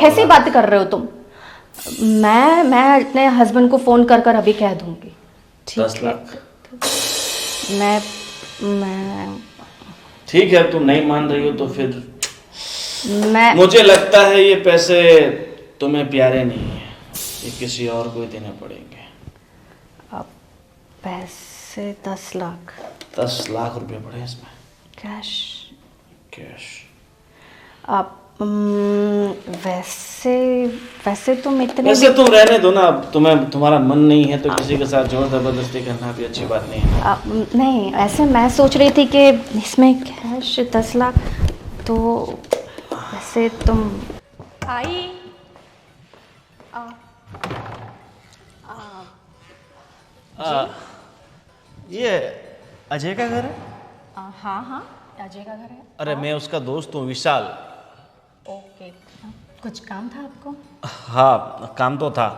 कैसी बातें कर रहे हो तुम? मैं अपने हस्बैंड को फ़ोन कर कर अभी कह दूंगी। 10 ठीक है। लाख मैं ठीक है, तुम नहीं मान रही हो तो फिर मैं मुझे लगता है ये पैसे तुम्हें प्यारे नहीं है, ये किसी और को ही देने पड़ेंगे। पैसे 10 लाख 10 लाख रुपए पड़े इसमें कैश। कैश। आप वैसे वैसे तुम इतने वैसे तुम रहने दो ना, अब तुम्हारा मन नहीं है तो किसी के साथ जोर जबरदस्ती करना भी अच्छी बात नहीं है। नहीं, ऐसे मैं सोच रही थी कि इसमें कैश 10 लाख तो वैसे तुम आई ये अजय का घर है? हाँ हाँ, अजय का घर है। अरे मैं उसका दोस्त हूँ, विशाल। ओके, कुछ काम था आपको? हाँ, काम तो था।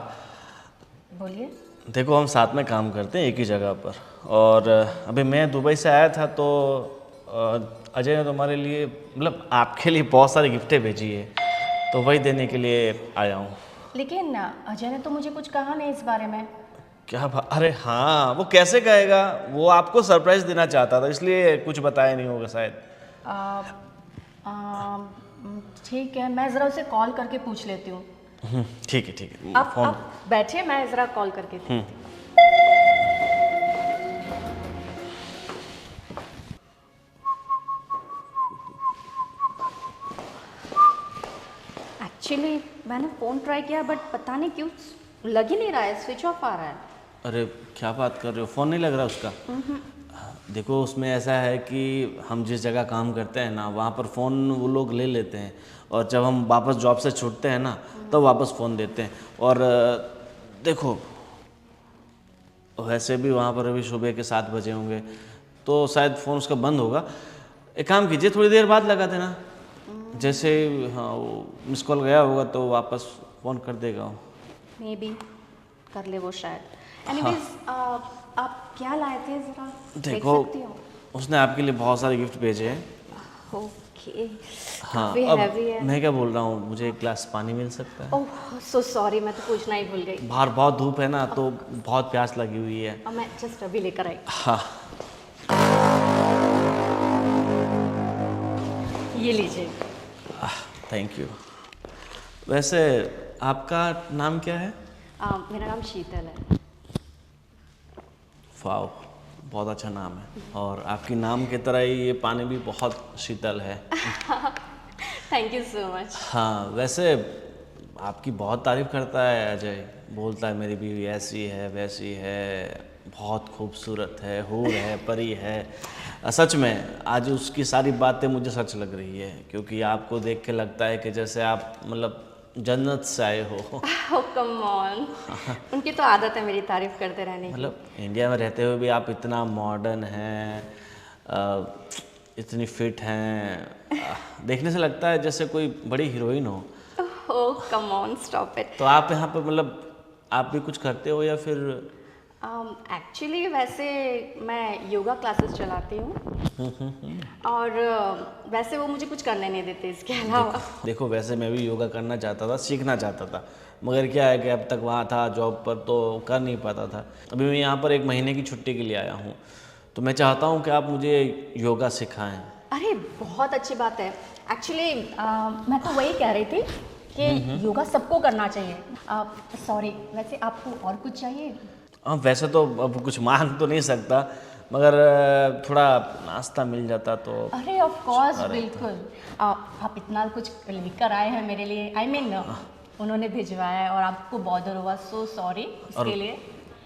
बोलिए। देखो हम साथ में काम करते हैं एक ही जगह पर, और अभी मैं दुबई से आया था तो अजय ने तुम्हारे लिए, मतलब आपके लिए बहुत सारी गिफ्टें भेजी है, तो वही देने के लिए आया हूँ। लेकिन अजय ने तो मुझे कुछ कहा नहीं इस बारे में। क्या बात? अरे हाँ, वो कैसे कहेगा, वो आपको सरप्राइज देना चाहता था इसलिए कुछ बताया नहीं होगा शायद। आ, ठीक है, मैं ज़रा उसे कॉल करके पूछ लेती हूँ। ठीक है ठीक है, आप फोन। आप बैठिए, मैं ज़रा कॉल करके देखती हूँ। एक्चुअली मैंने फ़ोन ट्राई किया बट पता नहीं क्यों लग ही नहीं रहा है, स्विच ऑफ आ रहा है। अरे क्या बात कर रहे हो, फ़ोन नहीं लग रहा उसका? देखो उसमें ऐसा है कि हम जिस जगह काम करते हैं ना, वहाँ पर फ़ोन वो लोग ले लेते हैं, और जब हम वापस जॉब से छूटते हैं ना तब वापस फ़ोन देते हैं। और देखो वैसे भी वहाँ पर अभी सुबह के 7 बजे होंगे तो शायद फ़ोन उसका बंद होगा। एक काम कीजिए, थोड़ी देर बाद लगा देना, जैसे हाँ वो मिस कॉल गया होगा तो वापस फ़ोन कर देगा वो। मे बी कर ले वो शायद। एनीवेज आप क्या लाए थे ज़रा देख देखो सकती हो? उसने आपके लिए बहुत सारे गिफ्ट भेजे हैं। ओके, हाँ, काफ़ी अब हैवी है। मैं क्या बोल रहा हूँ, मुझे एक गिलास पानी मिल सकता है? ओह सो सॉरी, मैं तो पूछना ही भूल गई। बाहर बहुत धूप है ना तो बहुत प्यास लगी हुई है। अब मैं जस्ट अभी लेकर आई। हाँ ये लीजिए। Thank you. वैसे आपका नाम क्या है? मेरा नाम शीतल है। वाओ, बहुत अच्छा नाम है, और आपकी नाम की तरह ही ये पानी भी बहुत शीतल है। Thank you so much. हाँ वैसे आपकी बहुत तारीफ़ करता है अजय, बोलता है मेरी बीवी ऐसी है वैसी है, बहुत खूबसूरत है, हूर है, परी है। सच में आज उसकी सारी बातें मुझे सच लग रही है, क्योंकि आपको देख के लगता है कि जैसे आप मतलब जन्नत से आए हो। ओह कम ऑन, उनकी तो आदत है मेरी तारीफ करते रहने की। मतलब इंडिया में रहते हुए भी आप इतना मॉडर्न हैं, इतनी फिट हैं, देखने से लगता है जैसे कोई बड़ी हीरोइन हो। ओह कम ऑन, स्टॉप इट। तो आप यहाँ पे मतलब आप भी कुछ करते हो या फिर? एक्चुअली वैसे मैं योगा क्लासेस चलाती हूँ और वैसे वो मुझे कुछ करने नहीं देते इसके अलावा। देखो वैसे मैं भी योगा करना चाहता था, सीखना चाहता था, मगर क्या है कि अब तक वहाँ था जॉब पर तो कर नहीं पाता था। अभी मैं यहाँ पर 1 महीने की छुट्टी के लिए आया हूँ, तो मैं चाहता हूँ कि आप मुझे योगा सिखाएं। अरे बहुत अच्छी बात है। एक्चुअली मैं तो वही कह रही थी कि योगा सबको करना चाहिए। सॉरी, वैसे आपको और कुछ चाहिए? हाँ वैसे तो अब कुछ मांग तो नहीं सकता, मगर थोड़ा नाश्ता मिल जाता तो। अरे ऑफ कोर्स, बिल्कुल। आप इतना कुछ लेकर आए हैं मेरे लिए, आई मीन उन्होंने भिजवाया है और आपको बॉदर हुआ, सो सॉरी और इसके लिए।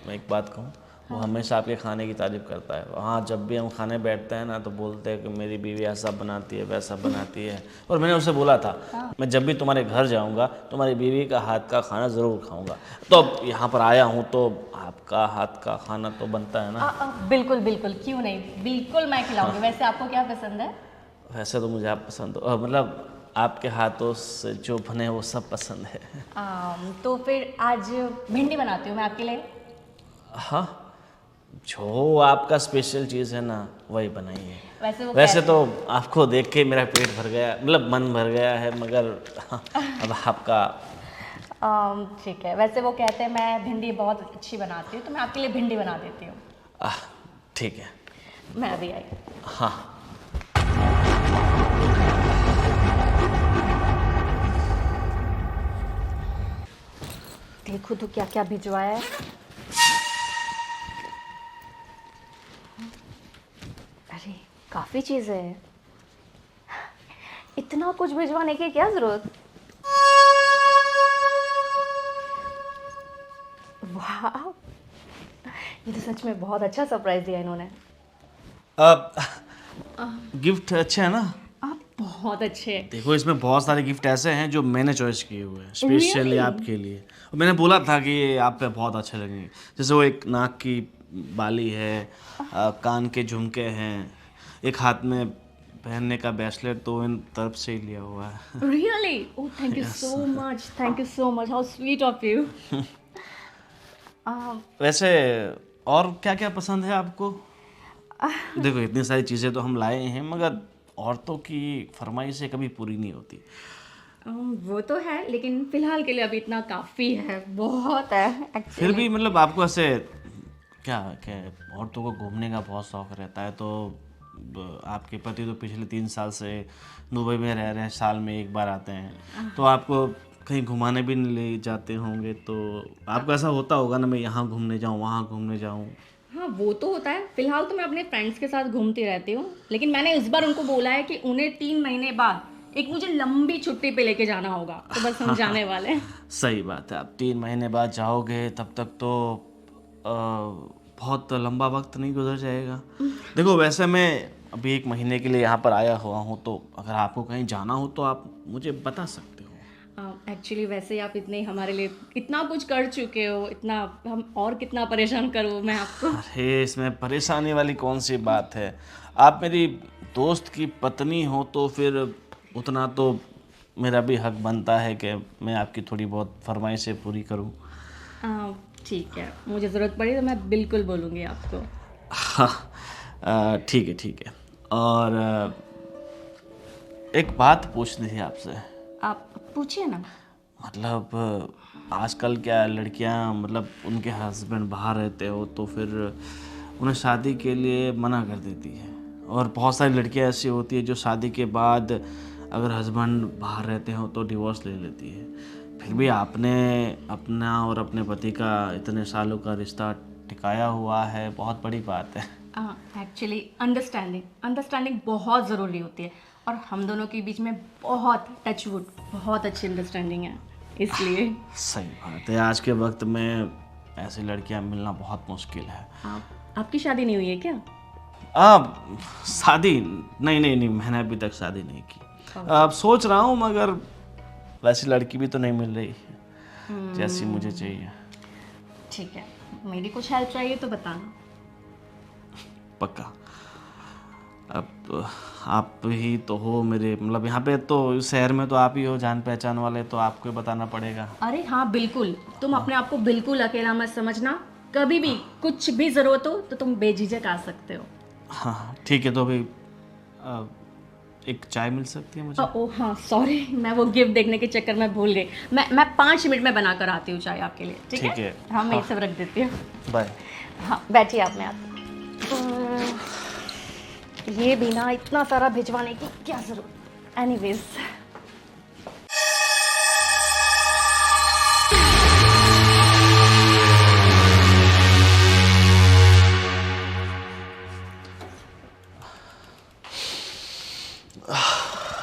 मैं एक बात कहूँ, वो हमेशा आपके खाने की तारीफ़ करता है। वहाँ जब भी हम खाने बैठते हैं ना तो बोलते हैं कि मेरी बीवी ऐसा बनाती है वैसा बनाती है, और मैंने उसे बोला था मैं जब भी तुम्हारे घर जाऊँगा तुम्हारी बीवी का हाथ का खाना ज़रूर खाऊँगा। तो अब यहाँ पर आया हूँ तो आपका हाथ का खाना तो बनता है ना। बिल्कुल बिल्कुल, क्यों नहीं, बिल्कुल मैं खिलाऊंगी। वैसे आपको क्या पसंद है? वैसे तो मुझे आप पसंद हो, मतलब आपके हाथों से जो बने वो सब पसंद है। तो फिर आज भिंडी बनाती हूँ मैं आपके लिए। हाँ, जो आपका स्पेशल चीज़ है ना वही बनाइए। वैसे तो आपको देख के मेरा पेट भर गया, मतलब मन भर गया है, मगर अब आपका ठीक है। वैसे वो कहते हैं मैं भिंडी बहुत अच्छी बनाती हूँ, तो मैं आपके लिए भिंडी बना देती हूँ। आह, ठीक है। मैं अभी आई। हाँ, देखो तो क्या क्या भिजवाया है। अरे काफ़ी चीज़ें हैं, इतना कुछ भिजवाने की क्या ज़रूरत। वाह, ये तो सच में बहुत अच्छा सरप्राइज दिया इन्होंने। अब गिफ्ट अच्छे है ना? आप बहुत अच्छे हैं। देखो, इसमें बहुत सारे गिफ्ट ऐसे हैं जो मैंने चॉइस किए हुए हैं स्पेशली Really? आपके लिए। और मैंने बोला था कि ये आप पे बहुत अच्छे लगेंगे। जैसे वो एक नाक की बाली है, कान के झुमके हैं, एक हाथ में पहनने का ब्रेसलेट, तो इन तरफ से ही लिया हुआ है। Really? Oh, thank you so much. Thank you so much. How sweet of you. वैसे और क्या क्या पसंद है आपको? देखो, इतनी सारी चीज़ें तो हम लाए हैं, मगर औरतों की फरमाइशें कभी पूरी नहीं होती। वो तो है, लेकिन फिलहाल के लिए अभी इतना काफ़ी है, बहुत है फिर एक्चुअली। भी मतलब आपको ऐसे क्या क्या औरतों को घूमने का बहुत शौक रहता है, तो आपके पति तो पिछले 3 साल से दुबई में रह रहे हैं, साल में एक बार आते हैं, तो आपको कहीं घुमाने भी नहीं ले जाते होंगे, तो आपको ऐसा होता होगा ना, मैं यहाँ घूमने जाऊँ, वहाँ घूमने जाऊँ। हाँ, वो तो होता है। फिलहाल तो मैं अपने फ्रेंड्स के साथ घूमती रहती हूँ, लेकिन मैंने इस बार उनको बोला है कि उन्हें 3 महीने बाद एक मुझे लंबी छुट्टी पे लेके जाना होगा, तो बस हम जाने वाले हैं। सही बात है, आप 3 महीने बाद जाओगे, तब तक तो बहुत लंबा वक्त नहीं गुजर जाएगा। देखो, वैसे मैं अभी 1 महीने के लिए यहाँ पर आया हुआ हूँ, तो अगर आपको कहीं जाना हो तो आप मुझे बता सकते हो। एक्चुअली वैसे आप इतने हमारे लिए इतना कुछ कर चुके हो, इतना हम और कितना परेशान करूँ मैं आपको। अरे, इसमें परेशानी वाली कौन सी बात है? आप मेरी दोस्त की पत्नी हो, तो फिर उतना तो मेरा भी हक बनता है कि मैं आपकी थोड़ी बहुत फरमाइशें पूरी करूं। ठीक है, मुझे ज़रूरत पड़ी तो मैं बिल्कुल बोलूँगी आपको। हाँ, ठीक है, ठीक है। और एक बात पूछनी थी आपसे। आप पूछिए ना। मतलब आजकल क्या लड़कियां, मतलब उनके हस्बैंड बाहर रहते हो तो फिर उन्हें शादी के लिए मना कर देती है, और बहुत सारी लड़कियां ऐसी होती है जो शादी के बाद अगर हस्बैंड बाहर रहते हो तो डिवोर्स ले लेती है। फिर भी आपने अपना और अपने पति का इतने सालों का रिश्ता टिकाया हुआ है, बहुत बड़ी बात है। एक्चुअली अंडरस्टैंडिंग बहुत ज़रूरी होती है, और हम दोनों के बीच में बहुत टचवुड बहुत अच्छी अंडरस्टैंडिंग है, इसलिए। सही बात है, आज के वक्त में ऐसी लड़कियां मिलना बहुत मुश्किल है। आपकी शादी नहीं हुई है क्या? शादी नहीं, मैंने अभी तक शादी नहीं की। अब सोच रहा हूँ, मगर वैसी लड़की भी तो नहीं मिल रही है जैसी मुझे चाहिए। ठीक है, मेरी कुछ हेल्प चाहिए तो बताना। पक्का। अब आप ही तो हो मेरे, मतलब यहाँ पे तो इस शहर में तो आप ही हो जान पहचान वाले, तो आपको ही बताना पड़ेगा। अरे हाँ बिल्कुल, तुम अपने आप को बिल्कुल अकेला मत समझना। कभी भी कुछ भी ज़रूरत हो तो तुम बेझिझक आ सकते हो। हाँ, ठीक है। तो अभी एक चाय मिल सकती है मुझे? ओह हाँ, सॉरी, मैं वो गिफ्ट देखने के चक्कर में भूल गई। मैं 5 मिनट में बना कर आती हूँ चाय आपके लिए। ठीक है? हाँ, मैं ये सब रख देती हूँ। बाय। हाँ, बैठिए आप, मैं आती हूँ। ये बिना इतना सारा भिजवाने की क्या ज़रूरत। एनीवेज,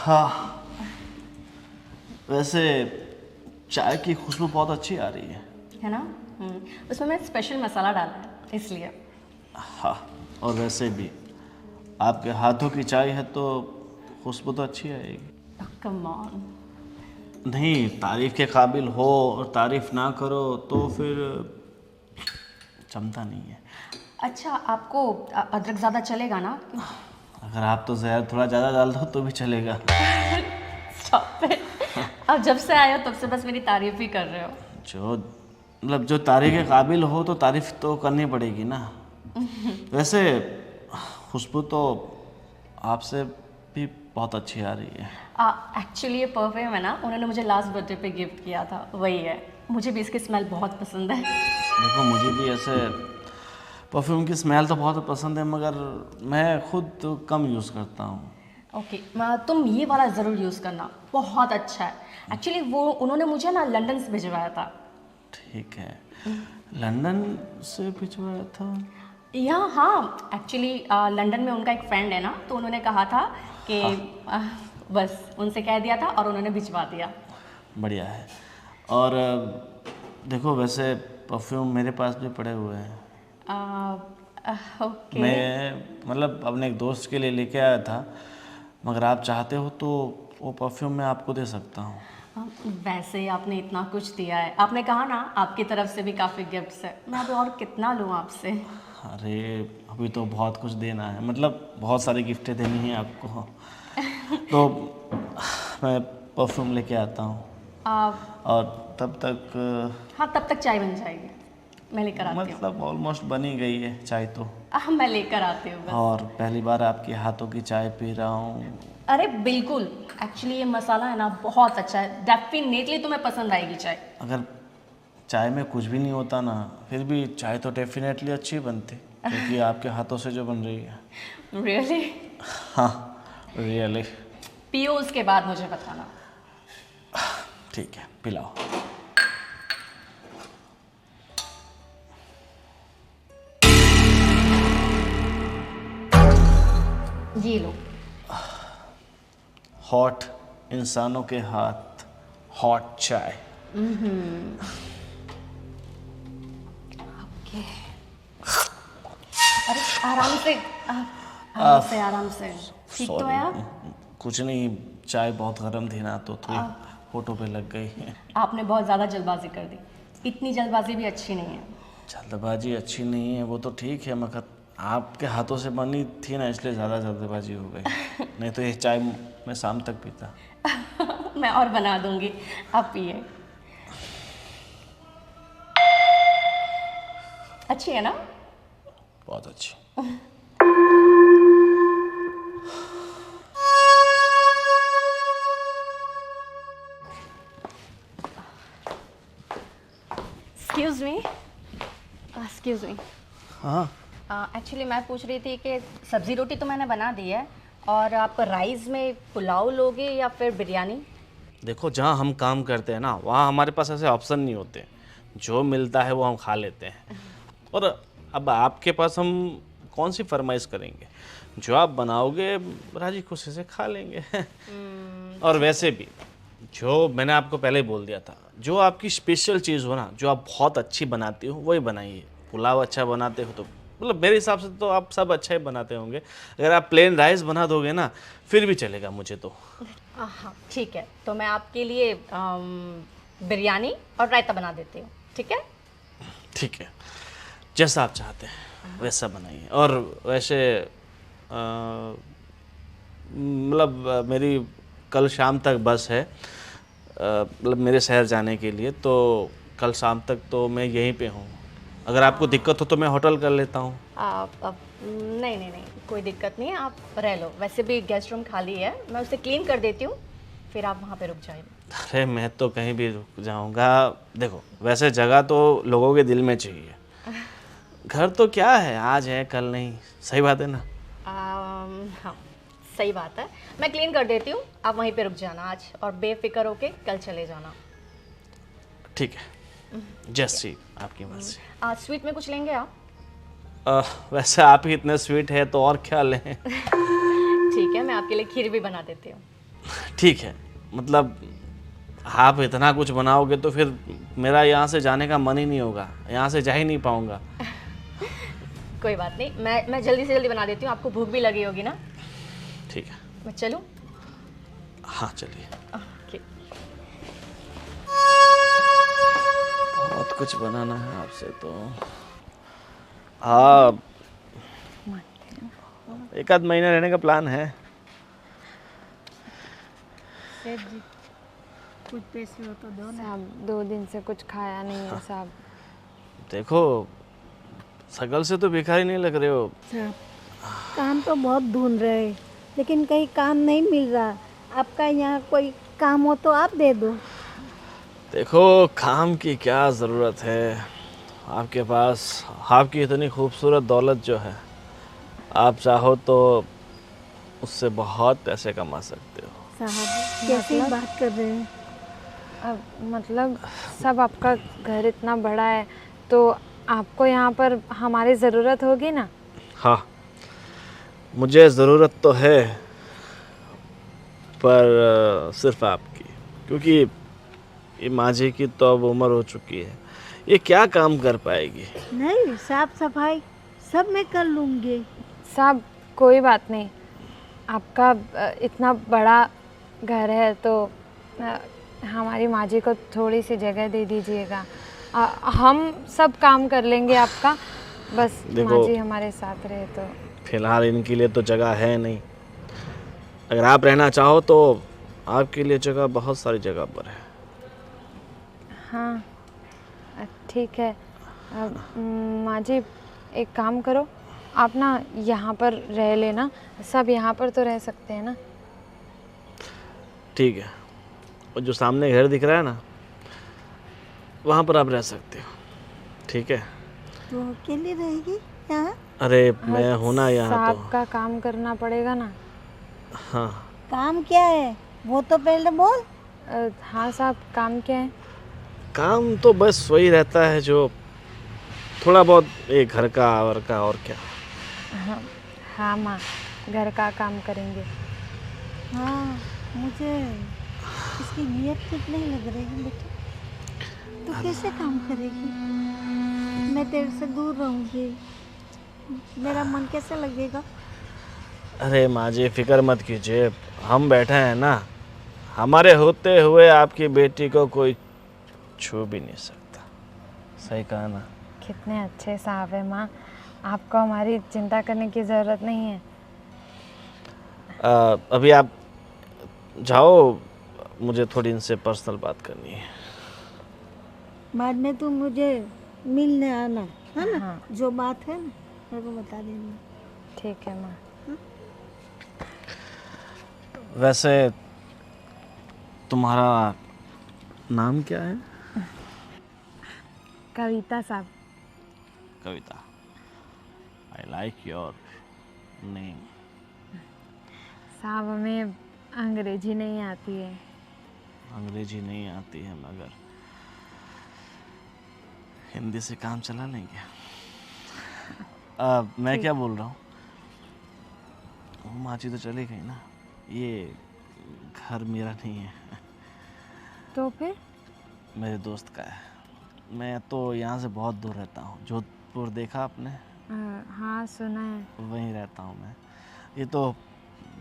हाँ, वैसे चाय की खुशबू बहुत अच्छी आ रही है ना? उसमें मैं स्पेशल मसाला डाला है, इसलिए। हाँ, और वैसे भी आपके हाथों की चाय है तो खुशबू तो अच्छी आएगी। Come on. नहीं, तारीफ के काबिल हो और तारीफ ना करो तो फिर जमता नहीं है। अच्छा, आपको अदरक ज़्यादा चलेगा ना? अगर आप तो जहर थोड़ा ज़्यादा डाल दो तो भी चलेगा। Stop it. अब जब से आए हो तब से बस मेरी तारीफ ही कर रहे हो। जो तारीफ के काबिल हो तो तारीफ तो करनी पड़ेगी ना। वैसे खुशबू तो आपसे भी बहुत अच्छी आ रही है। एक्चुअली ये परफ्यूम है ना, उन्होंने मुझे लास्ट बर्थडे पे गिफ्ट किया था, वही है। मुझे भी इसकी स्मेल बहुत पसंद है। देखो मुझे भी ऐसे परफ्यूम की स्मेल तो बहुत पसंद है, मगर मैं खुद तो कम यूज़ करता हूँ। ओके, तुम ये वाला ज़रूर यूज़ करना, बहुत अच्छा है। एक्चुअली वो उन्होंने मुझे ना लंदन से भिजवाया था। ठीक है, लंदन से भिजवाया था? या हाँ, एक्चुअली लंदन में उनका एक फ्रेंड है ना, तो उन्होंने कहा था कि बस उनसे कह दिया था और उन्होंने भिजवा दिया। बढ़िया है। और देखो वैसे परफ्यूम मेरे पास भी पड़े हुए हैं। ओके। मैं मतलब अपने एक दोस्त के लिए लेके आया था, मगर आप चाहते हो तो वो परफ्यूम मैं आपको दे सकता हूँ। वैसे ही आपने इतना कुछ दिया है, आपने कहा ना आपकी तरफ से भी काफ़ी गिफ्ट्स है, मैं अभी और कितना लूँ आपसे। अरे अभी तो बहुत कुछ देना है, मतलब बहुत सारी गिफ्टें देनी है आपको। तो मैं परफ्यूम लेके आता हूँ और तब तक हाँ, तब तक चाय बन जाएगी, मैं लेकर आती हूँ। मतलब ऑलमोस्ट बन ही गई है चाय तो। मैं लेकर आती हूँ बस। और पहली बार आपके हाथों की चाय पी रहा हूँ। अरे बिल्कुल, एक्चुअली ये मसाला है ना बहुत अच्छा है, डेफिनेटली तुम्हें पसंद आएगी चाय। अगर चाय में कुछ भी नहीं होता ना, फिर भी चाय तो डेफिनेटली अच्छी बनती, क्योंकि आपके हाथों से जो बन रही है। रियली? हाँ रियली। पियो उसके बाद मुझे बताना। ठीक है, पिलाओ। जी लो। हॉट इंसानों के हाथ, हॉट चाय। ओके। अरे आराम से, आराम से, आराम से। ठीक तो है आप? कुछ नहीं, चाय बहुत गर्म थी ना, तो थोड़ी होठों पे लग गई। आपने बहुत ज़्यादा जल्दबाजी कर दी, इतनी जल्दबाजी भी अच्छी नहीं है। जल्दबाजी अच्छी नहीं है वो तो ठीक है, मगर आपके हाथों से बनी थी ना, इसलिए ज़्यादा जल्दबाजी हो गई। नहीं तो ये चाय मैं शाम तक पीता। मैं और बना दूंगी, आप पिए। अच्छी है ना? बहुत अच्छी। Excuse me, excuse me. हाँ एक्चुअली मैं पूछ रही थी कि सब्ज़ी रोटी तो मैंने बना दी है, और आप राइस में पुलाव लोगे या फिर बिरयानी? देखो, जहाँ हम काम करते हैं ना, वहाँ हमारे पास ऐसे ऑप्शन नहीं होते। जो मिलता है वो हम खा लेते हैं। और अब आपके पास हम कौन सी फरमाइश करेंगे? जो आप बनाओगे राजी खुशी से खा लेंगे। और वैसे भी जो मैंने आपको पहले ही बोल दिया था, जो आपकी स्पेशल चीज़ हो ना, जो आप बहुत अच्छी बनाती हो वही बनाइए। पुलाव अच्छा बनाते हो तो मतलब मेरे हिसाब से तो आप सब अच्छा ही बनाते होंगे। अगर आप प्लेन राइस बना दोगे ना, फिर भी चलेगा मुझे तो। हाँ ठीक है, तो मैं आपके लिए बिरयानी और रायता बना देती हूँ, ठीक है? ठीक है, जैसा आप चाहते हैं वैसा बनाइए। और वैसे मतलब मेरी कल शाम तक बस है, मतलब मेरे शहर जाने के लिए, तो कल शाम तक तो मैं यहीं पे हूँ। अगर आपको दिक्कत हो तो मैं होटल कर लेता हूँ। नहीं नहीं नहीं, कोई दिक्कत नहीं है, आप रह लो। वैसे भी गेस्ट रूम खाली है, मैं उसे क्लीन कर देती हूँ, फिर आप वहाँ पे रुक जाइए। अरे मैं तो कहीं भी रुक जाऊँगा। देखो वैसे जगह तो लोगों के दिल में चाहिए, घर तो क्या है, आज है कल नहीं। सही बात है ना? हाँ सही बात है, मैं क्लीन कर देती हूँ, आप वहीं पे रुक जाना आज, और बेफिक्र होके कल चले जाना। ठीक है, जैसी आपकी मर्जी। आज स्वीट में कुछ लेंगे आप? वैसे आप ही इतने स्वीट है तो और क्या लें। ठीक है, मैं आपके लिए खीर भी बना देती हूँ। ठीक है, मतलब आप इतना कुछ बनाओगे तो फिर मेरा यहाँ से जाने का मन ही नहीं होगा, यहाँ से जा ही नहीं पाऊँगा। कोई बात नहीं, मैं जल्दी से जल्दी बना देती हूँ, आपको भूख भी लगी होगी ना? ठीक है, मैं चलूँ? हाँ चलिए। ओके। बहुत कुछ बनाना है आपसे तो। हाँ, एक आध महीना रहने का प्लान है। सेठ जी, कुछ पैसे हो तो दो ना। साहब 2 दिन से कुछ खाया नहीं है साहब। देखो शकल से तो भिखारी नहीं लग रहे हो। साहब काम तो बहुत ढूंढ रहे हैं, लेकिन कहीं काम नहीं मिल रहा। आपका यहाँ कोई काम हो तो आप दे दो। देखो काम की क्या ज़रूरत है, आपके पास आपकी इतनी खूबसूरत दौलत जो है, आप चाहो तो उससे बहुत पैसे कमा सकते हो। साहब कैसी बात कर रहे हैं? अब मतलब सब आपका घर इतना बड़ा है तो आपको यहाँ पर हमारी ज़रूरत होगी ना। हाँ, मुझे ज़रूरत तो है, पर सिर्फ आपकी, क्योंकि ये माँझी की तो अब उम्र हो चुकी है, ये क्या काम कर पाएगी। नहीं, साफ सफाई सब मैं कर लूँगी। साहब कोई बात नहीं, आपका इतना बड़ा घर है तो हमारी माँ जी को थोड़ी सी जगह दे दीजिएगा। हम सब काम कर लेंगे आपका, बस माँ जी हमारे साथ रहे तो। फिलहाल इनके लिए तो जगह है नहीं, अगर आप रहना चाहो तो आपके लिए जगह बहुत सारी जगह पर है। हाँ ठीक है। माँ जी एक काम करो, आप ना यहाँ पर रह लेना, सब यहाँ पर तो रह सकते हैं ना। ठीक है, और जो सामने घर दिख रहा है ना, वहाँ पर आप रह सकते हो, ठीक है। तो अकेले रहेगी यहाँ? अरे मैं हूँ ना यहाँ साहब तो। का काम करना पड़ेगा ना। हाँ, काम क्या है वो तो पहले बोल। हाँ साहब काम क्या है? काम तो बस वही रहता है जो थोड़ा बहुत एक घर का और क्या। हाँ माँ, घर का काम करेंगे। हाँ, मुझे इसकी नीयत ठीक नहीं लग रही है बेटा। तो कैसे काम करेगी? मैं तेरे से दूर रहूँगी, मेरा मन कैसे लगेगा? अरे माँ जी फिक्र मत कीजिए, हम बैठे हैं ना, हमारे होते हुए आपकी बेटी को कोई छू भी नहीं सकता। सही कहा ना? कितने अच्छे साहब है माँ, आपको हमारी चिंता करने की ज़रूरत नहीं है। अभी आप जाओ, मुझे थोड़ी इनसे पर्सनल बात करनी है। बाद में तू मुझे मिलने आना, है ना? हाँ। जो बात है ना मेरे को बता देना। ठीक है माँ। वैसे तुम्हारा नाम क्या है? कविता साहब। कविता, आई लाइक योर नेम। साहब हमें अंग्रेजी नहीं आती है। अंग्रेजी नहीं आती है मगर हिंदी से काम चला लेंगे। मैं क्या बोल रहा हूँ, माँ जी तो चली गई ना, ये घर मेरा नहीं है, तो फिर? मेरे दोस्त का है। मैं तो यहाँ से बहुत दूर रहता हूँ, जोधपुर देखा आपने? हाँ सुना है। वहीं रहता हूँ मैं। ये तो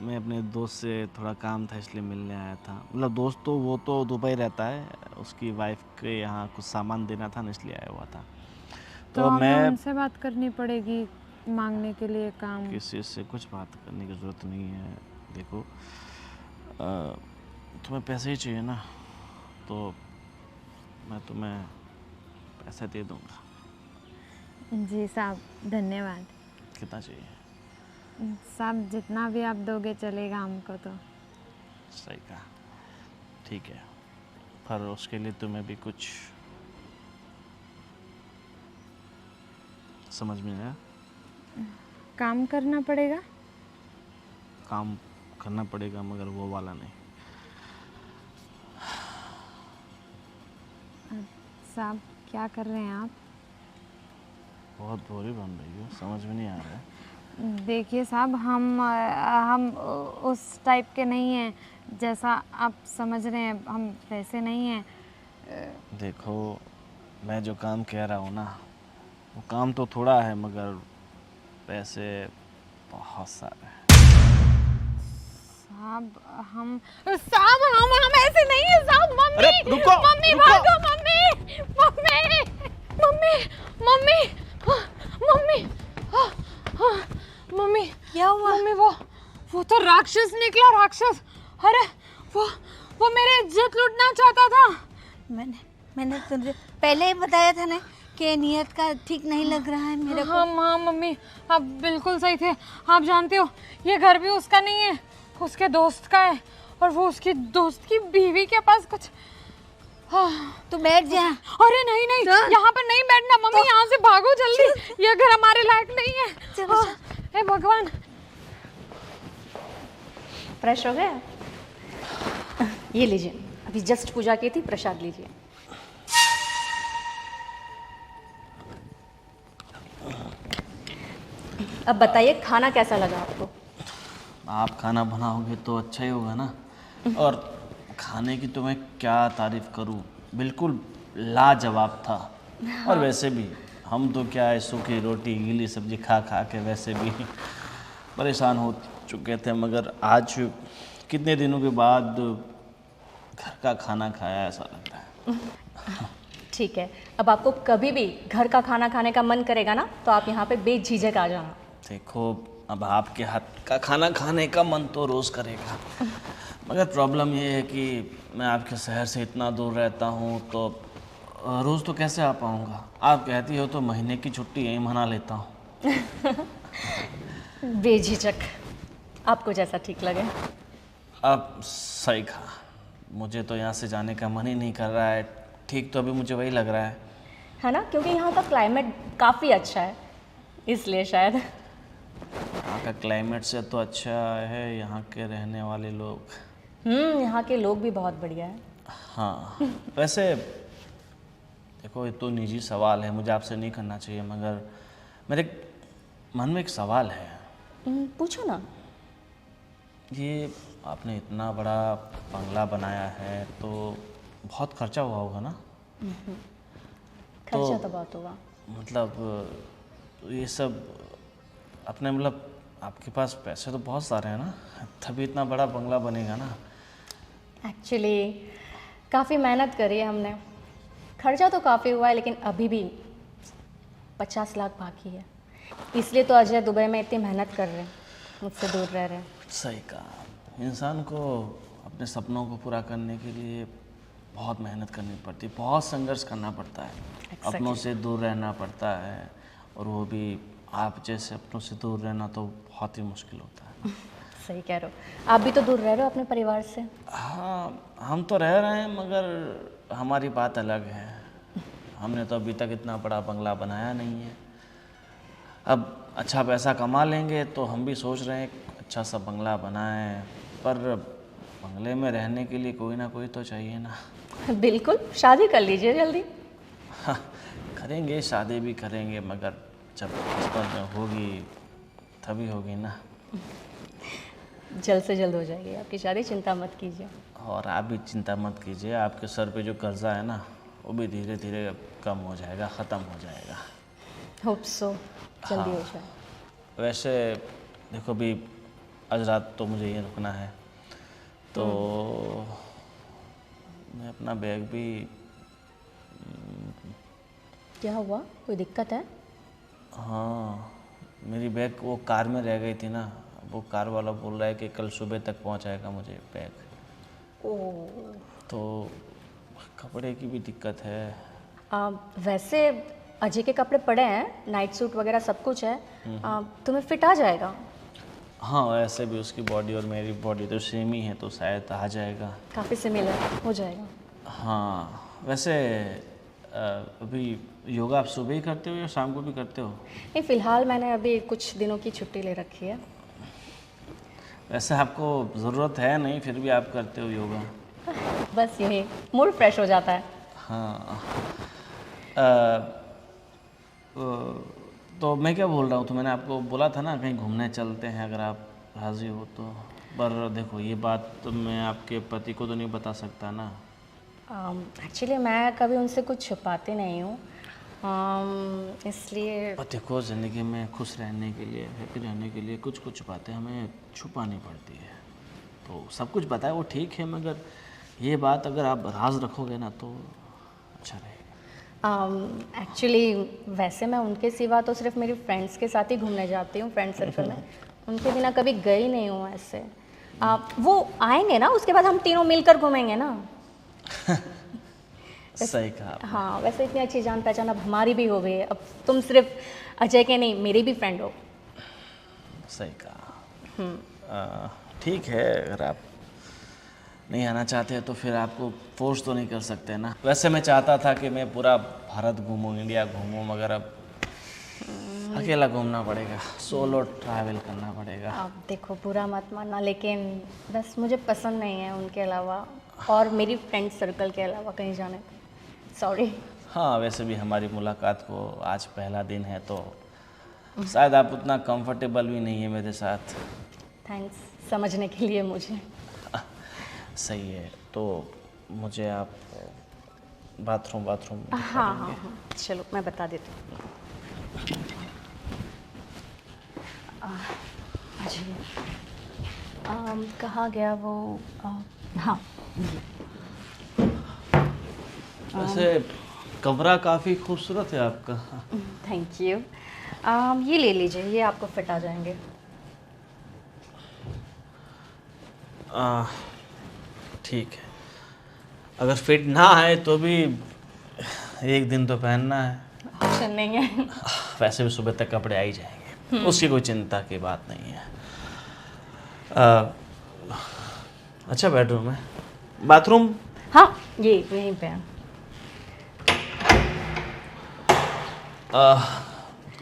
मैं अपने दोस्त से थोड़ा काम था इसलिए मिलने आया था, मतलब दोस्त तो वो तो दुबई रहता है, उसकी वाइफ के यहाँ कुछ सामान देना था ना, इसलिए आया हुआ था। तो हमें मैं उनसे बात करनी पड़ेगी मांगने के लिए काम। किसी से कुछ बात करने की ज़रूरत नहीं है। देखो तुम्हें पैसे ही चाहिए ना, तो मैं तुम्हें पैसे दे दूँगा। जी साहब धन्यवाद। कितना चाहिए? साहब जितना भी आप दोगे चलेगा हमको तो। सही कहा, ठीक है, पर उसके लिए तुम्हें भी कुछ समझ में आया? काम करना पड़ेगा। काम करना पड़ेगा मगर वो वाला नहीं। साहब क्या कर रहे हैं आप? बहुत भोरी बन रही हो, समझ में नहीं आ रहा है। देखिए साहब हम उस टाइप के नहीं हैं, जैसा आप समझ रहे हैं हम वैसे नहीं हैं। देखो मैं जो काम कह रहा हूँ ना, वो काम तो थोड़ा है मगर पैसे बहुत सारे हैं। साहब हम ऐसे नहीं है साहब। मम्मी, अरे रुको, मम्मी रुको। भागो, mummy mummy mummy mummy mummy mummy क्या हुआ? मम्मी वो तो राक्षस निकला, राक्षस। अरे वो मेरी इज्जत लूटना चाहता था। मैंने तुझे पहले ही बताया था ना कि नियत का ठीक नहीं लग रहा है मेरे को। हाँ हाँ मम्मी, आप बिल्कुल सही थे। आप जानते हो ये घर भी उसका नहीं है, उसके दोस्त का है, और वो उसकी दोस्त की बीवी के पास कुछ। हाँ। तू बैठ जा। अरे नहीं नहीं, यहाँ पर नहीं बैठना मम्मी, यहाँ से भागो जल्दी, ये घर हमारे लायक नहीं है। चलो, हाँ, हे भगवान। फ्रेश हो गया? ये लीजिए, अभी जस्ट पूजा की थी, प्रसाद लीजिए। अब बताइए खाना कैसा लगा आपको? आप खाना बनाओगे तो अच्छा ही होगा ना। और खाने की तो मैं क्या तारीफ़ करूं, बिल्कुल लाजवाब था। और वैसे भी हम तो क्या है, सूखी रोटी गीली सब्जी खा खा के वैसे भी परेशान हो चुके थे, मगर आज कितने दिनों के बाद घर का खाना खाया ऐसा लग रहा है। ठीक है, अब आपको कभी भी घर का खाना खाने का मन करेगा ना, तो आप यहाँ पे बेझिझक आ जाना। देखो, अब आपके हाथ का खाना खाने का मन तो रोज़ करेगा, मगर प्रॉब्लम ये है कि मैं आपके शहर से इतना दूर रहता हूँ, तो रोज़ तो कैसे आ पाऊँगा। आप कहती हो तो महीने की छुट्टी यहीं मना लेता हूँ। बेझिझक, आपको जैसा ठीक लगे। अब सही कहा, मुझे तो यहाँ से जाने का मन ही नहीं कर रहा है। ठीक तो अभी मुझे वही लग रहा है ना, क्योंकि यहाँ का क्लाइमेट काफ़ी अच्छा है, इसलिए शायद। यहाँ का क्लाइमेट से तो अच्छा है यहाँ के रहने वाले लोग। यहाँ के लोग भी बहुत बढ़िया है। हाँ, वैसे देखो, ये तो निजी सवाल है, मुझे आपसे नहीं करना चाहिए, मगर मेरे मन में एक सवाल है। पूछो ना। ये आपने इतना बड़ा बंगला बनाया है तो बहुत खर्चा हुआ होगा ना? खर्चा तो बहुत होगा। मतलब ये सब अपने, मतलब आपके पास पैसे तो बहुत सारे हैं ना, तभी इतना बड़ा बंगला बनेगा ना। एक्चुअली काफ़ी मेहनत करी है हमने, खर्चा तो काफ़ी हुआ है, लेकिन अभी भी 50 लाख बाकी है। इसलिए तो अजय दुबई में इतनी मेहनत कर रहे हैं, मुझसे दूर रह रहे हैं। सही कहा, इंसान को अपने सपनों को पूरा करने के लिए बहुत मेहनत करनी पड़ती है, बहुत संघर्ष करना पड़ता है। Exactly. अपनों से दूर रहना पड़ता है, और वो भी आप जैसे अपनों से दूर रहना तो बहुत ही मुश्किल होता है। सही कह रहे हो, आप भी तो दूर रह रहे हो अपने परिवार से। हाँ, हम तो रह रहे हैं, मगर हमारी बात अलग है। हमने तो अभी तक इतना बड़ा बंगला बनाया नहीं है। अब अच्छा पैसा कमा लेंगे तो हम भी सोच रहे हैं अच्छा सा बंगला बनाएं, पर बंगले में रहने के लिए कोई ना कोई तो चाहिए ना। बिल्कुल, शादी कर लीजिए जल्दी। हाँ, करेंगे, शादी भी करेंगे, मगर जब किस्मत में होगी तभी होगी ना। जल्द से जल्द हो जाएगी आपकी शादी, चिंता मत कीजिए। और आप भी चिंता मत कीजिए, आपके सर पे जो कर्जा है ना, वो भी धीरे धीरे कम हो जाएगा, ख़त्म हो जाएगा। होप सो जल्दी हो जाए। वैसे देखो, अभी आज रात तो मुझे यहीं रुकना है, तो मैं अपना बैग भी। क्या हुआ, कोई दिक्कत है? हाँ, मेरी बैग वो कार में रह गई थी ना, वो कार वाला बोल रहा है कि कल सुबह तक पहुंचाएगा मुझे बैग। ओह, तो कपड़े की भी दिक्कत है। वैसे अजय के कपड़े पड़े हैं, नाइट सूट वगैरह सब कुछ है, तुम्हें फिट आ जाएगा। हाँ, वैसे भी उसकी बॉडी और मेरी बॉडी तो सेम ही है, तो शायद आ जाएगा। काफ़ी सिमिलर हो जाएगा। हाँ, वैसे अभी योगा आप सुबह ही करते हो या शाम को भी करते हो? नहीं, फ़िलहाल मैंने अभी कुछ दिनों की छुट्टी ले रखी है। वैसे आपको ज़रूरत है नहीं, फिर भी आप करते हो योगा? बस यही, मूड फ्रेश हो जाता है। हाँ। तो मैं क्या बोल रहा हूँ, तो मैंने आपको बोला था ना कहीं घूमने चलते हैं, अगर आप राज़ी हो तो। पर देखो, ये बात तो मैं आपके पति को तो नहीं बता सकता ना। एक्चुअली मैं कभी उनसे कुछ छुपाती नहीं हूँ, इसलिए। और देखो, ज़िंदगी में खुश रहने के लिए, हैप्पी रहने के लिए कुछ कुछ बातें हमें छुपानी पड़ती है। तो सब कुछ बताए वो ठीक है, मगर ये बात अगर आप राज रखोगे ना तो अच्छा रहेगा। एक्चुअली वैसे मैं उनके सिवा तो सिर्फ मेरी फ्रेंड्स के साथ ही घूमने जाती हूँ, फ्रेंड सर्कल में। उनके बिना कभी गई नहीं हूँ ऐसे। वो आएंगे ना, उसके बाद हम तीनों मिलकर घूमेंगे ना। सही कहा आपने। हाँ, वैसे इतनी अच्छी जान पहचान अब हमारी भी हो गई है। अब तुम सिर्फ अजय के नहीं, मेरी भी फ्रेंड हो। सही कहा। ठीक है, अगर आप नहीं आना चाहते हैं तो फिर आपको फोर्स तो नहीं कर सकते ना। वैसे मैं चाहता था कि मैं पूरा भारत घूमूं, इंडिया घूमूं, मगर अब अकेला घूमना पड़ेगा, सोलो ट्रैवल करना पड़ेगा। अब देखो, बुरा मत मानना, लेकिन बस मुझे पसंद नहीं है उनके अलावा और मेरी फ्रेंड सर्कल के अलावा कहीं जाने का। सॉरी। हाँ, वैसे भी हमारी मुलाकात को आज पहला दिन है तो शायद आप उतना कंफर्टेबल भी नहीं है मेरे साथ। थैंक्स समझने के लिए मुझे। सही है, तो मुझे आप बाथरूम हाँ हाँ हाँ, चलो मैं बता देती हूँ। अजय, कहाँ गया वो? हाँ, वैसे कमरा काफ़ी खूबसूरत है आपका। Thank you. ये ले लीजिए, ये आपको फिट आ जाएंगे। ठीक है, अगर फिट ना आए तो भी एक दिन तो पहनना है। ऑप्शन नहीं है। वैसे भी सुबह तक कपड़े आ ही जाएंगे, उसकी कोई चिंता की बात नहीं है। अच्छा बेडरूम है, बाथरूम? हाँ, ये यहीं पे है।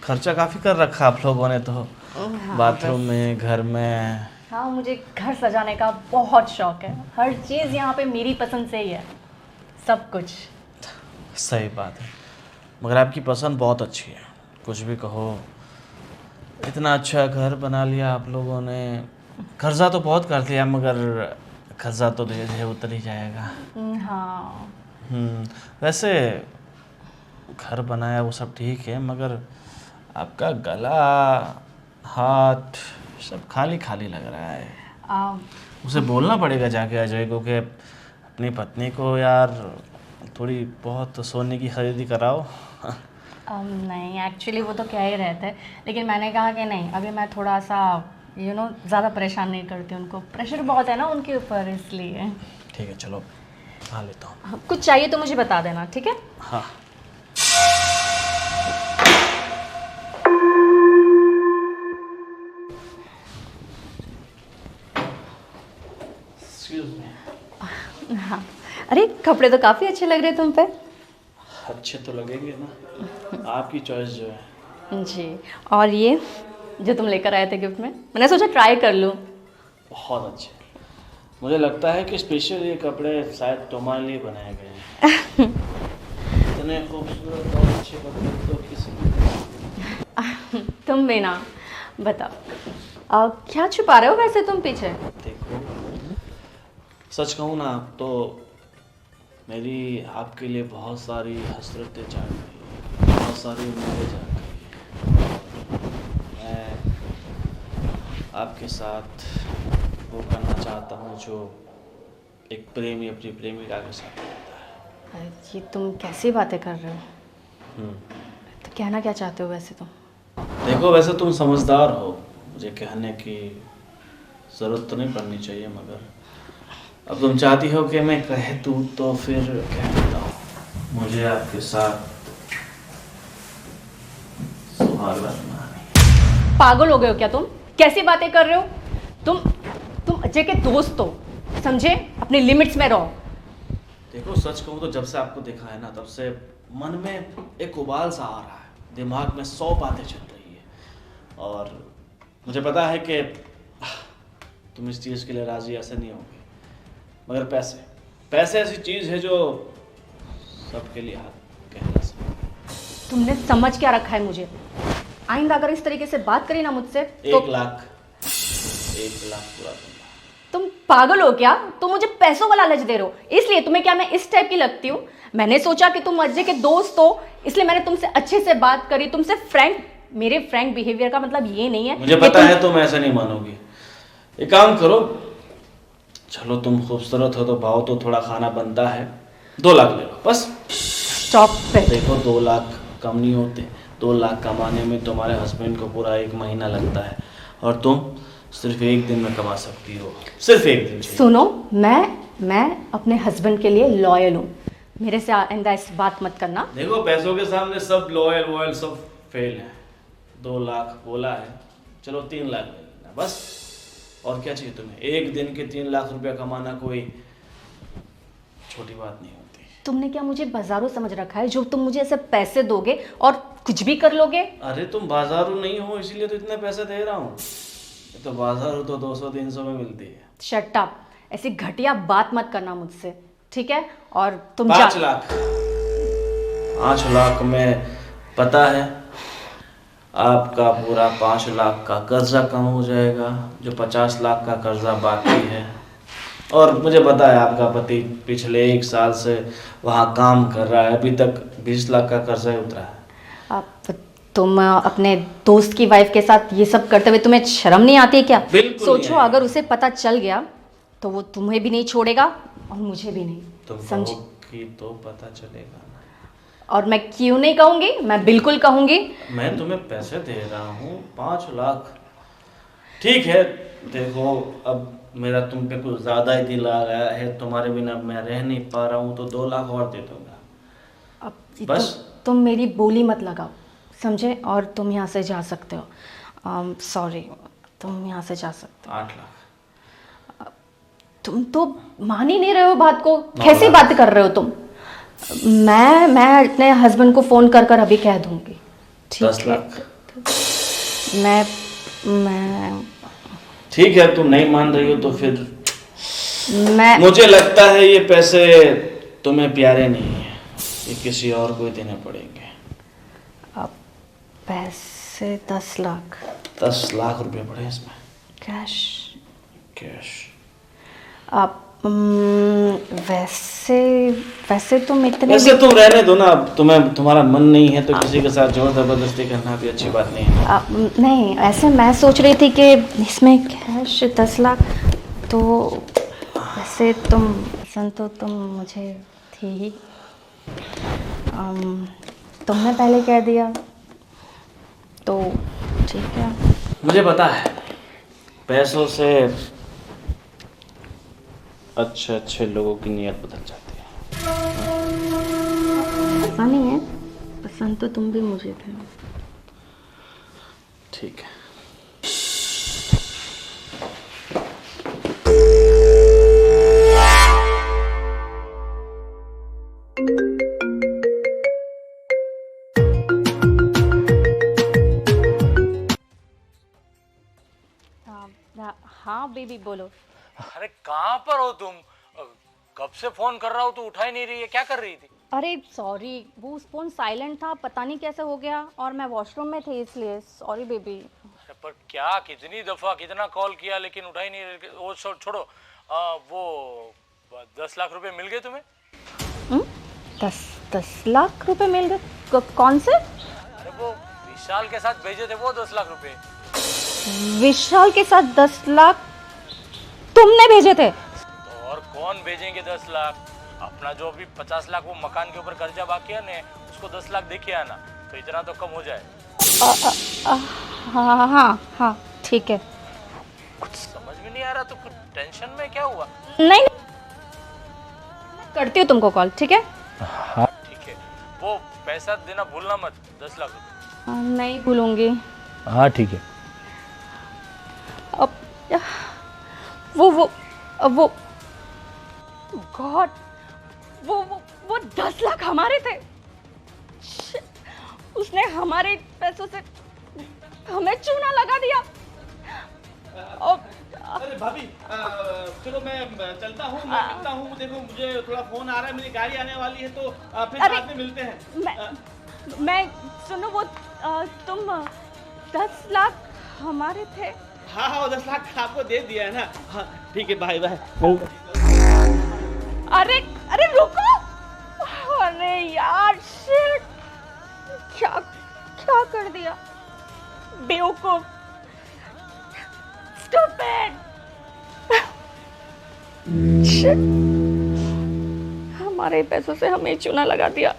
खर्चा काफ़ी कर रखा आप लोगों ने तो, बाथरूम में, घर में। हाँ, मुझे घर सजाने का बहुत शौक है। हर चीज़ यहाँ पे मेरी पसंद से ही है, सब कुछ। सही बात है, मगर आपकी पसंद बहुत अच्छी है, कुछ भी कहो। इतना अच्छा घर बना लिया आप लोगों ने। कर्जा तो बहुत कर लिया, मगर कर्जा तो धीरे धीरे उतर ही जाएगा। हाँ, वैसे घर बनाया वो सब ठीक है, मगर आपका गला, हाथ सब खाली खाली लग रहा है। उसे बोलना पड़ेगा जाके अजय को कि अपनी पत्नी को यार थोड़ी बहुत सोने की खरीदी कराओ। नहीं, एक्चुअली वो तो क्या ही रहता है, लेकिन मैंने कहा कि नहीं, अभी मैं थोड़ा सा ज़्यादा परेशान नहीं करती उनको। प्रेशर बहुत है ना उनके ऊपर, इसलिए। ठीक है, चलो खा लेता हूँ। कुछ चाहिए तो मुझे बता देना, ठीक है? हाँ। हाँ। अरे, कपड़े तो काफ़ी अच्छे लग रहे हैं तुम पे। अच्छे तो लगेंगे ना, आपकी चॉइस जो है। जी, और ये जो तुम लेकर आए थे गिफ्ट में, मैंने सोचा ट्राई कर लूँ। बहुत अच्छे, मुझे लगता है कि स्पेशल ये कपड़े शायद तुम्हारे लिए बनाए गए हैं। इतने खूबसूरत और अच्छे कपड़े तो किसी ने। तुम भी ना, बताओ क्या छुपा रहे हो वैसे तुम पीछे? देखो, सच कहूँ ना तो मेरी आपके लिए बहुत सारी हसरतें जाग गई, बहुत सारी उम्मीदें जाग गई। मैं आपके साथ वो करना चाहता हूँ जो एक प्रेमी अपनी प्रेमिका के साथ करता है। ये तुम कैसी बातें कर रहे हो? तो कहना क्या चाहते हो वैसे तुम? देखो, वैसे तुम समझदार हो, मुझे कहने की ज़रूरत तो नहीं पड़नी चाहिए, मगर अब तुम चाहती हो कि मैं कह दूँ तो फिर कह देता हूँ। मुझे आपके साथ सुहाग रखना है। पागल हो गए हो क्या तुम? कैसी बातें कर रहे हो तुम अजय के दोस्त हो, समझे? अपनी लिमिट्स में रहो। देखो, सच कहूँ तो जब से आपको देखा है ना, तब से मन में एक उबाल सा आ रहा है, दिमाग में 100 बातें चल रही है, और मुझे पता है कि तुम इस चीज़ के लिए राजी ऐसे नहीं होगी, मगर पैसे ऐसी चीज़ है जो सबके लिए हाथ कहना सकती। तुमने समझ क्या रखा है मुझे? आइंदा अगर इस तरीके से बात करी ना मुझसे तो 1 लाख पूरा दूंगा। तुम पागल हो क्या? तुम मुझे पैसों का लालच दे रहे हो, इसलिए तुम्हें क्या मैं इस टाइप की लगती हूँ? मैंने सोचा कि तुम अजय के दोस्त हो, इसलिए मैंने तुमसे अच्छे से बात करी, तुमसे मेरे फ्रैंक बिहेवियर का मतलब ये नहीं है। मुझे पता है तुम ऐसा नहीं मानोगी। एक काम करो, चलो तुम खूबसूरत हो तो भाव तो थोड़ा खाना बनता है, 2 लाख ले लो बस। Stop it. देखो, 2 लाख कम नहीं होते। 2 लाख कमाने में तुम्हारे हस्बैंड को पूरा 1 महीना लगता है, और तुम सिर्फ 1 दिन में कमा सकती हो, सिर्फ 1 दिन। सुनो, मैं अपने हस्बैंड के लिए लॉयल हूँ। मेरे से आइंदा इस बात मत करना। देखो पैसों के सामने सब लॉयल वॉयल सब फेल है। 2 लाख बोला है, चलो 3 लाख ले लेना बस। और क्या चाहिए तुम्हें? एक दिन के 3 लाख रुपया कमाना कोई छोटी बात नहीं होती। तुमने क्या मुझे बाजारू समझ रखा है जो तुम मुझे ऐसे पैसे दोगे और कुछ भी कर लोगे? अरे तुम बाजारू नहीं हो इसीलिए तो इतने पैसे दे रहा हूँ। ये तो बाजारू तो 200-300 में मिलती है। शट अप, ऐसी घटिया बात मत करना मुझसे, ठीक है? और तुम 5 लाख 5 लाख में पता है आपका पूरा 5 लाख का कर्जा कम हो जाएगा, जो 50 लाख का कर्जा बाकी है। और मुझे पता है आपका पति पिछले 1 साल से वहाँ काम कर रहा है, अभी तक 20 लाख का कर्जा ही उतरा है। अब तुम अपने दोस्त की वाइफ के साथ ये सब करते हुए तुम्हें शर्म नहीं आती है क्या? बिल्कुल सोचो नहीं। अगर उसे पता चल गया तो वो तुम्हें भी नहीं छोड़ेगा और मुझे भी नहीं, तुम समझी? कहोगी तो पता चलेगा ना। और मैं क्यों नहीं कहूँगी, मैं बिल्कुल कहूँगी। मैं तुम्हें पैसे दे रहा हूँ 5 लाख, ठीक है। देखो अब मेरा तुम पे कुछ ज़्यादा ही दिल आ गया है, तुम्हारे बिना मैं रह नहीं पा रहा हूँ, तो 2 लाख और दे दूँगा अब बस। तुम मेरी बोली मत लगाओ, समझे? और तुम यहाँ से जा सकते हो। सॉरी, तुम यहाँ से जा सकते 8 लाख हो। तुम तो मान ही नहीं रहे हो बात को। 9 कैसी लाख। बात कर रहे हो तुम? मैं अपने हस्बैंड को फ़ोन कर कर अभी कह दूँगी, 10 ठीक है? लाख मैं ठीक है। तुम नहीं मान रही हो तो फिर मैं मुझे लगता है ये पैसे तुम्हें प्यारे नहीं है, ये किसी और को ही देने पड़ेंगे। अब पैसे 10 लाख 10 लाख रुपए पड़े इसमें कैश। कैश। अब वैसे तुम इतने वैसे तुम रहने दो ना, अब तुम्हारा मन नहीं है तो किसी के साथ जोर जबरदस्ती करना भी अच्छी बात नहीं है। नहीं, ऐसे मैं सोच रही थी कि इसमें कैश 10 लाख तो वैसे पसंद तो तुम मुझे थी ही। तुमने पहले कह दिया तो ठीक है। मुझे पता है पैसों से अच्छे अच्छे लोगों की नीयत बदल जाती है। ऐसा नहीं है, पसंद तो तुम भी मुझे थे। ठीक है। हाँ बेबी बोलो। अरे कहाँ पर हो तुम? कब से फोन कर रहा हूँ तो उठा ही नहीं रही है, क्या कर रही थी? अरे सॉरी, वो फ़ोन साइलेंट था, पता नहीं कैसे हो गया, और मैं वॉशरूम में थी इसलिए। Sorry baby. अरे पर क्या, कितनी दफा कितना कॉल किया लेकिन उठा ही नहीं रही। वो छोड़ो, वो 10 लाख रुपए मिल गए तुम्हें? 10 लाख रुपए मिल गए? कौन से? अरे वो विशाल के साथ भेजे थे वो 10 लाख रुपए। विशाल के साथ 10 लाख तुमने भेजे थे? तो और कौन भेजेंगे 10 लाख? अपना जो अभी 50 लाख वो मकान के ऊपर कर्जा बाकी है ना, उसको 10 लाख देखिए आना, तो इतना तो कम हो जाए। हाँ हाँ हाँ ठीक है। कुछ समझ में नहीं आ रहा तो कुछ टेंशन में क्या हुआ? नहीं, करती हूँ तुमको कॉल, ठीक है? हाँ ठीक है, वो पैसा देना भूलना मत, 10 लाख रुपए। नहीं भूलूंगी। हाँ ठीक है। अब वो गॉड, वो 10 लाख हमारे थे। Shit, उसने हमारे पैसों से हमें चूना लगा दिया। अरे भाभी, चलो मैं चलता हूँ, मैं मिलता हूँ। देखो मुझे थोड़ा फोन आ रहा है, मेरी गाड़ी आने वाली है, तो फिर अरे, बाद में मिलते हैं। मैं सुनो, वो तुम 10 लाख हमारे थे। हाँ हाँ, वो 10 लाख आपको दे दिया है ना। हाँ ठीक है, बाय बाय। अरे अरे रुको, अरे यार शिट, क्या क्या कर दिया, बेवकूफ, स्टूपिड। शिट, हमारे पैसों से हमें चूना लगा दिया।